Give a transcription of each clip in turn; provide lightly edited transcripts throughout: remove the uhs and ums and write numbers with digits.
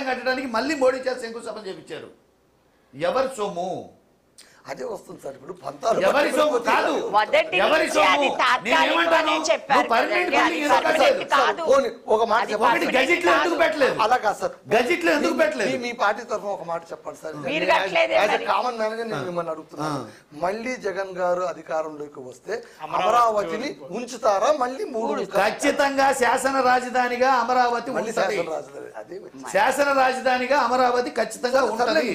కట్టడానికి మళ్ళీ మోడీ చేత శంకుస్థాపన చేయించారు. ఎవరి సొమ్ము? అదే వస్తుంది సార్. ఇప్పుడు పంతాలు ఎవరి సొమ్ము కాదు, ఎవరి సొమ్ము. ఒక మాట చెప్పండి, గజెట్లో ఎందుకు పెట్టలేదు? అలా కాదు సార్, గజెట్లో ఎందుకు పెట్టలేదు? మీ పార్టీ తరఫున ఒక మాట చెప్పండి సార్. కామన్ మ్యాన్ గా నేను మిమ్మల్ని అడుగుతున్నాను, మళ్ళీ జగన్ గారు అధికారంలోకి వస్తే అమరావతిని ఉంచుతారా? మళ్ళీ 3 ఖచ్చితంగా శాసన రాజధానిగా అమరావతి శాసన రాజధానిగా అమరావతి ఖచ్చితంగా ఉంటుంది.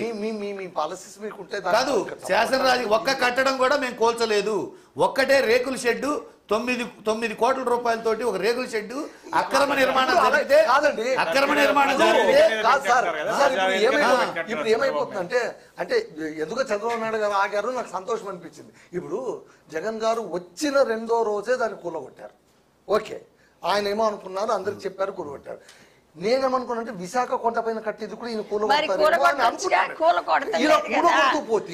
మీ పాలసీస్ మీకుంటే కాదు, శాసన రాజు ఒక్క కట్టడం కూడా మేము కోల్చలేదు. ఒక్కటే రేకుల షెడ్డు 9 కోట్ల రూపాయలతోటి ఒక రేకుల షెడ్డు అక్రమ నిర్మాణం జరిగితే ఇప్పుడు ఏమైపోతుందంటే అంటే ఎందుకో చంద్రబాబు నాయుడు గారు ఆగారు, నాకు సంతోషం అనిపించింది. ఇప్పుడు జగన్ గారు వచ్చిన 2వ రోజే దాన్ని కూలగొట్టారు. ఓకే, ఆయన ఏమో అనుకున్నారు, అందరికి చెప్పారు, కూలగొట్టారు. నేనేమనుకున్నానంటే విశాఖ కొండ పైన కట్టేది కూడా ఈయన కూలగొడతారు పోతే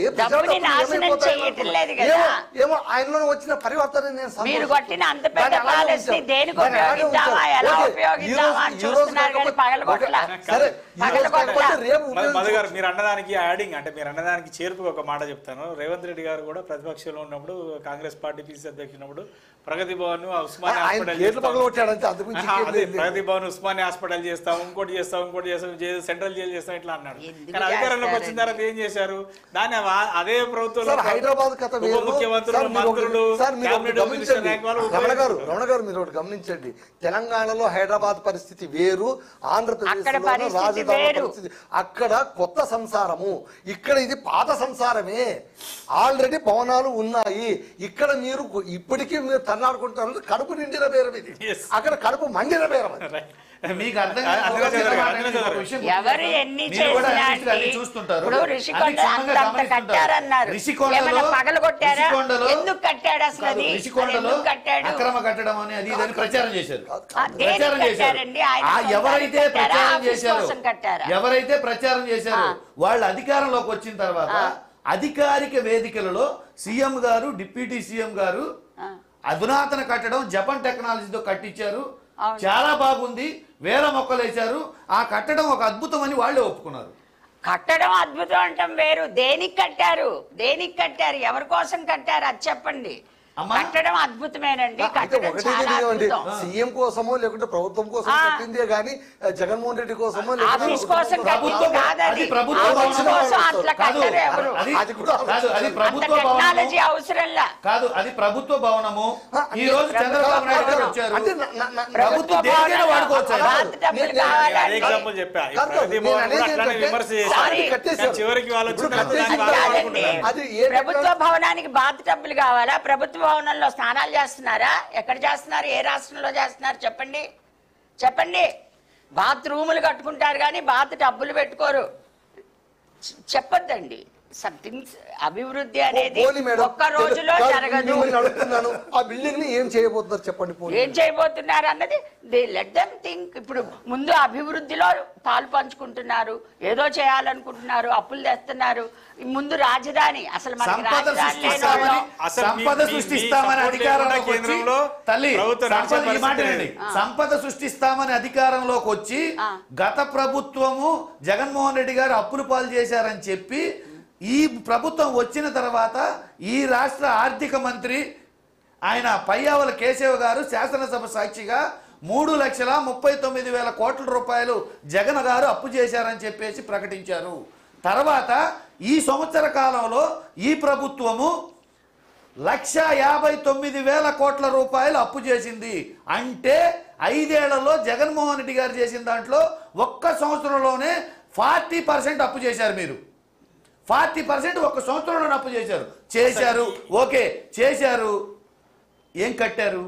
ఏమో ఆయనలో వచ్చిన పరివర్తన నేను మీరు అన్నదానికి యాడింగ్ అంటే మీరు అన్నదానికి చేర్పుగా ఒక మాట చెప్తాను. రేవంత్ రెడ్డి గారు కూడా ప్రతిపక్షంలో ఉన్నప్పుడు కాంగ్రెస్ పార్టీ పిసిసి అధ్యక్షుడు ప్రగతి భవన్ ఉస్మానియా ప్రగతి భవన్ ఉస్మానియా హాస్పిటల్ చేస్తాం, ఇంకోటి చేస్తాం సెంట్రల్ జైలు చేస్తాం ఇట్లా అన్నాడు. కానీ అధికారంలోకి వచ్చిన తర్వాత ఏం చేశారు? దాన్ని అదే ప్రభుత్వంలో హైదరాబాద్ కథ ముఖ్యమంత్రులు మంత్రులు రమణ గారు మీరు ఒకటి గమనించండి, తెలంగాణలో హైదరాబాద్ పరిస్థితి వేరు, ఆంధ్రప్రదేశ్ రాజధాని పరిస్థితి అక్కడ కొత్త సంసారము, ఇక్కడ ఇది పాత సంసారమే. ఆల్రెడీ భవనాలు ఉన్నాయి. ఇక్కడ మీరు ఇప్పటికీ మీరు తన్నాడుకుంటారు, కడుపు నిండిన బేరం ఇది, అక్కడ కడుపు మండిన బేరం. మీకు అర్థం చూస్తుంటారు అక్రమ కట్టడం అని అది ఇదని ప్రచారం చేశారు. ఎవరైతే ప్రచారం చేశారో వాళ్ళు అధికారంలోకి వచ్చిన తర్వాత అధికారిక వేదికలలో సీఎం గారు, డిప్యూటీ సీఎం గారు అధునాతన కట్టడం జపాన్ టెక్నాలజీతో కట్టించారు, చాలా బాగుంది, వేల మొక్కలు వేశారు, ఆ కట్టడం ఒక అద్భుతం అని వాళ్ళే ఒప్పుకున్నారు. కట్టడం అద్భుతం అంటాం వేరు. దేనికి కట్టారు, ఎవరి కోసం కట్టారు అది చెప్పండి. కట్టడం అద్భుతమేనండి. సీఎం కోసమో లేకుంటే ప్రభుత్వం కోసం కట్టిందే గానీ జగన్మోహన్ రెడ్డి కోసమో ఆఫీస్ కోసం టెక్నాలజీ అవసరంలా కాదు, అది ప్రభుత్వ భవనము. ఈ రోజు చంద్రబాబు నాయుడు గారు వచ్చారు, ప్రభుత్వం దేనికైనా వాడుకోవచ్చు. ప్రభుత్వ భవనానికి బాత్ టబ్బులు కావాలా? ప్రభుత్వ భవనంలో స్నానాలు చేస్తున్నారా? ఎక్కడ చేస్తున్నారు? ఏ రాష్ట్రంలో చేస్తున్నారు? చెప్పండి. బాత్రూములు కట్టుకుంటారు కానీ బాత్ టబ్బులు పెట్టుకోరు. చెప్పొద్దండి. సంథింగ్ అభివృద్ధి అనేది ఒక్క రోజులో జరగదు. ఆ బిల్డింగ్ ని ఏం చేయబోతున్నారు చెప్పండి, ఏం చేయబోతున్నారు అన్నది లెట్ దెమ్ థింక్. ఇప్పుడు ముందు అభివృద్ధిలో పాలు పంచుకుంటున్నారు, ఏదో చేయాలనుకుంటున్నారు, అప్పులు తెస్తున్నారు. ముందు రాజధాని, అసలు మనకి సంపద సృష్టిస్తామని అధికారంలోకి వచ్చి సంపద సృష్టిస్తామని అధికారంలోకి వచ్చి గత ప్రభుత్వము జగన్మోహన్ రెడ్డి గారు అప్పులు పాలు చేశారని చెప్పి ఈ ప్రభుత్వం వచ్చిన తర్వాత ఈ రాష్ట్ర ఆర్థిక మంత్రి ఆయన పయ్యావుల కేశవ్ గారు శాసనసభ సాక్షిగా 3,39,000 కోట్ల రూపాయలు జగన్ గారు అప్పు చేశారని చెప్పేసి ప్రకటించారు. తర్వాత ఈ సంవత్సర కాలంలో ఈ ప్రభుత్వము 1,59,000 కోట్ల రూపాయలు అప్పు చేసింది. అంటే 5 ఏళ్లలో జగన్మోహన్ రెడ్డి గారు చేసిన దాంట్లో ఒక్క సంవత్సరంలోనే 40% అప్పు చేశారు. మీరు 40% ఒక్క సంవత్సరంలో అప్పు చేశారు. ఓకే, చేశారు. ఏం కట్టారు?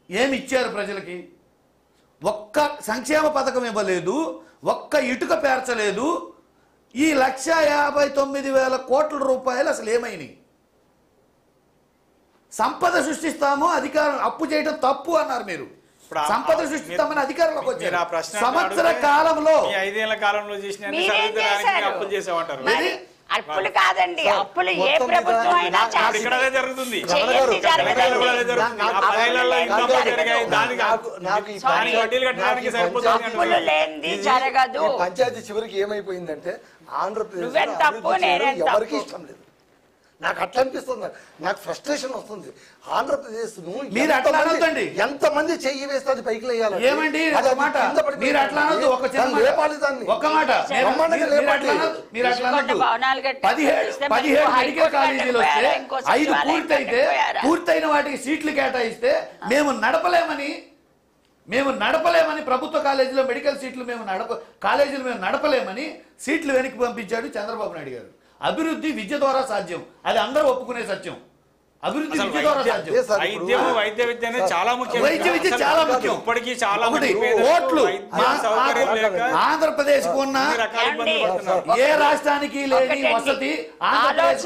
ఏమి ఇచ్చారు ప్రజలకి? ఒక్క సంక్షేమ పథకం ఇవ్వలేదు, ఒక్క ఇటుక పేర్చలేదు. ఈ 1,59,000 కోట్ల రూపాయలు అసలు ఏమైనాయి? సంపద సృష్టిస్తాము, అధికారం అప్పు చేయడం తప్పు అన్నారు మీరు. సంపద సృష్టిస్తామని అధికారంలోకి వచ్చారు. సంవత్సర కాలంలో 5 ఏళ్ల కాలంలో చేసిన అప్పులు కాదండి, అప్పులు ఏ మొత్తం ప్రభుత్వం అయినా మీద చేస్తుంది. ఇక్కడ అదే జరుగుతుంది. చెయ్యండి, తెలంగాణలో కూడా అదే జరగదండి. జరుగుతుంది. ఆ 10 ఏళ్లలో ఇంకా జరిగాయి. దానికి వడ్డీలు కట్టడానికి సరిపోతుంది. అప్పులు లేనిది జరగదు. పంచాయతీ చివరికి ఏమైపోయిందంటే ఆంధ్రప్రదేశ్ నువ్వెంత అప్పు, నేనెంత ఎవరికి అప్పు. ఇష్టం లేదు. నాకు అట్లా అనిపిస్తుంది, నాకు ఫ్రస్ట్రేషన్ వస్తుంది. ఆంధ్రప్రదేశ్ మీరు అట్లా అనొద్దండి. ఎంతమంది చెయ్యి వేస్తే అది పైకి లేయాలి. ఏమండి ఒక మాట మీరు అట్లా అనొద్దు. ఒక చిన్న మాట. లేపాలి దాన్ని. ఒక్క మాట బ్రహ్మాండంగా మీరు లేపాలి. అట్లా అనొద్దు. మీరు అట్లా అనొద్దు. భవనాలు కట్టి 17 మెడికల్ కాలేజీలు వస్తే 5 పూర్తయితే పూర్తయిన వాటికి సీట్లు కేటాయిస్తే మేము నడపలేమని ప్రభుత్వ కాలేజీలో మెడికల్ సీట్లు కాలేజీలు మేము నడపలేమని సీట్లు వెనక్కి పంపించాడు చంద్రబాబు నాయుడు గారు. అభివృద్ధి విద్య ద్వారా సాధ్యం, అది అందరూ ఒప్పుకునే సత్యం. అభివృద్ధి విద్య ద్వారా సాధ్యం. వైద్య విద్య అనేది చాలా ముఖ్యం. వైద్య విద్య చాలా ముఖ్యం. ఇప్పటికీ చాలా ఓట్లు ఆంధ్రప్రదేశ్ కు ఉన్న ఏ రాష్ట్రానికి లేని వసతి ఆంధ్రప్రదేశ్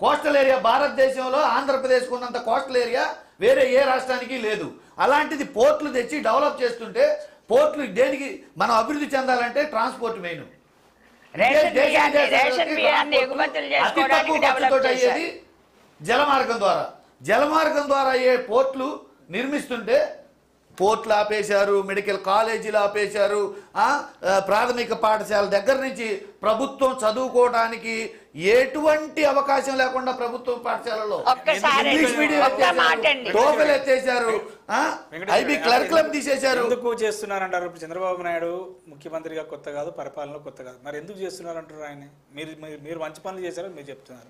కోస్టల్ ఏరియా. భారతదేశంలో ఆంధ్రప్రదేశ్ కు ఉన్నంత కోస్టల్ ఏరియా వేరే ఏ రాష్ట్రానికి లేదు. అలాంటిది పోర్ట్లు తెచ్చి డెవలప్ చేస్తుంటే పోర్ట్లు దేనికి మనం అభివృద్ధి చెందాలంటే ట్రాన్స్పోర్ట్ మెయిన్. అతి తక్కువ ఖర్చుతో అయ్యేది జలమార్గం ద్వారా అయ్యే పోర్ట్లు నిర్మిస్తుంటే పోర్ట్లు ఆపేశారు, మెడికల్ కాలేజీలు ఆపేశారు. ప్రాథమిక పాఠశాల దగ్గర నుంచి ప్రభుత్వం చదువుకోవడానికి ఎటువంటి అవకాశం లేకుండా ప్రభుత్వ పాఠశాలలో ఇంగ్లీష్ మీడియం టోఫెల్ ఎత్తేశారు, ఐబీ క్లర్క్లను తీసేశారు. ఎందుకు చేస్తున్నారంటారు? ఇప్పుడు చంద్రబాబు నాయుడు ముఖ్యమంత్రిగా కొత్త కాదు, పరిపాలన కొత్త కాదు, మరి ఎందుకు చేస్తున్నారంటారు? ఆయన మీరు మంచి పనులు చేశారని మీరు చెప్తున్నారు.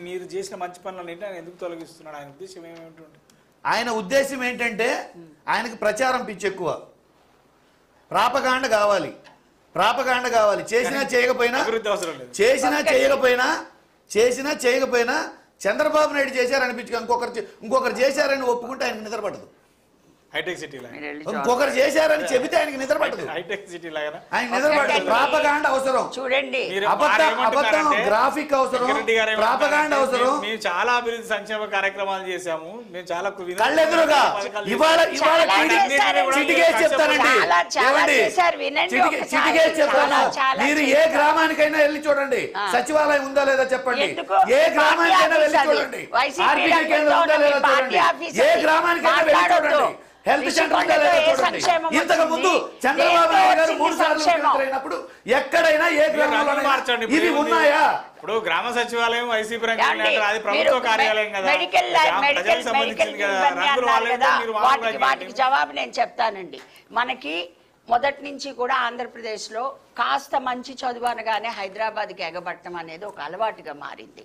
మీరు చేసిన మంచి పనులన్నింటినీ ఆయన ఎందుకు తొలగిస్తున్నాడు? ఆయన ఉద్దేశం ఏమిటి? ఆయన ఉద్దేశం ఏంటంటే ఆయనకు ప్రచారం పిచ్చి ఎక్కువ, ప్రాపగాండ కావాలి. చేసినా చేయకపోయినా చంద్రబాబు నాయుడు చేశారు అనిపించుకో, ఇంకొకరు చేశారని ఒప్పుకుంటే ఆయనకు నిద్ర పడదు. హైటెక్ సిటీ ఇంకొకరు చేశారని చెబితే ఆయనకి నిద్ర పడదు. హైటెక్ సిటీ లాగా ఆయన నిద్ర పడదు. ప్రాపగాండ అవసరం, చూడండి, అబద్ధం గ్రాఫిక్ అవసరం, ప్రాపగాండ అవసరం. మేము చాలా అభివృద్ధి సంక్షేమ కార్యక్రమాలు చేశాము. మేము చాలా కళ్ళెదురుగా ఇవాళ చిటికేసి చెప్తానండి. చిటికేసి చెప్తాను. మీరు ఏ గ్రామానికైనా వెళ్ళి చూడండి, సచివాలయం ఉందా లేదా చెప్పండి. ఏ గ్రామానికైనా వెళ్ళి చూడండి, ఆర్బీఐ కేంద్రం ఉందా లేదా చూడండి. ఏ గ్రామానికైనా వెళ్ళి చూడండి, హెల్త్ సెంటర్ ఉందా లేదా చూడండి. ఇంతకు ముందు చంద్రబాబు నాయుడు గారు 3 సార్లు ముఖ్యమంత్రి అయినప్పుడు ఎక్కడైనా ఏ గ్రామంలో ఇవి ఉన్నాయా? ఇప్పుడు గ్రామ సచివాలయం వైసీపీ అది ప్రభుత్వ కార్యాలయం కదా, వాటికి జవాబు నేను చెప్తానండి. మనకి మొదటి నుంచి కూడా ఆంధ్రప్రదేశ్లో కాస్త మంచి చదువు అనగానే హైదరాబాద్కి ఎగబట్టడం అనేది ఒక అలవాటుగా మారింది.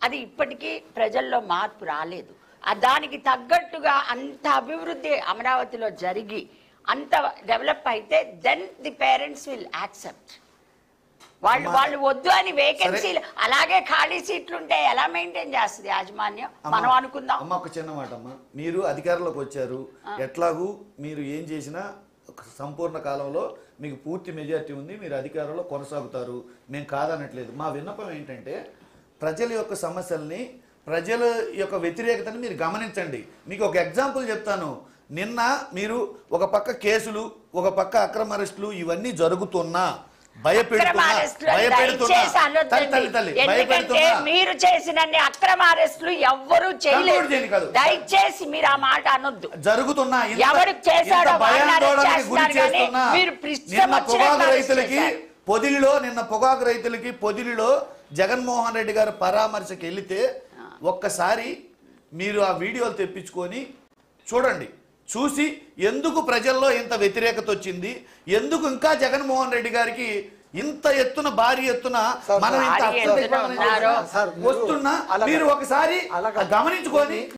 అది ఇప్పటికీ ప్రజల్లో మార్పు రాలేదు. దానికి తగ్గట్టుగా అంత అభివృద్ధి అమరావతిలో జరిగి అంత డెవలప్ అయితే then the parents will accept. వాళ్ళు వద్దు అని వేకెన్సీలు అలాగే ఖాళీ సీట్లు ఉంటే ఎలా మెయింటైన్ చేస్తుంది యాజమాన్యం? మనం అనుకుందాం. అమ్మ ఒక చిన్న మాట అమ్మ, మీరు అధికారంలోకి వచ్చారు, ఎట్లాగూ మీరు ఏం చేసినా సంపూర్ణ కాలంలో మీకు పూర్తి మెజారిటీ ఉంది, మీరు అధికారంలో కొనసాగుతారు, మేము కాదనట్లేదు. మా విన్నపం ఏంటంటే ప్రజల యొక్క సమస్యల్ని, ప్రజల యొక్క వ్యతిరేకతను మీరు గమనించండి. మీకు ఒక ఎగ్జాంపుల్ చెప్తాను. నిన్న మీరు ఒక పక్క కేసులు, ఒక పక్క అక్రమ అరెస్టులు ఇవన్నీ జరుగుతున్నా మీరు చేసిన అక్రమ అరెస్టులు ఎవ్వరూ చేయలేదు. దయచేసి మీరు ఆ మాట అనొద్దు. జరుగుతున్నా ఎవరు చేశాడో నిన్న పొగాకు రైతులకి పొదిలిలో జగన్మోహన్ రెడ్డి గారు పరామర్శకి వెళితే ఒక్కసారి మీరు ఆ వీడియోలు తెప్పించుకొని చూడండి. చూసి ఎందుకు ప్రజల్లో ఇంత వ్యతిరేకత వచ్చింది, ఎందుకు ఇంకా జగన్మోహన్ రెడ్డి గారికి ఇంత ఎత్తున భారీ ఎత్తున మనం ఇంత వస్తున్నా మీరు ఒకసారి గమనించుకొని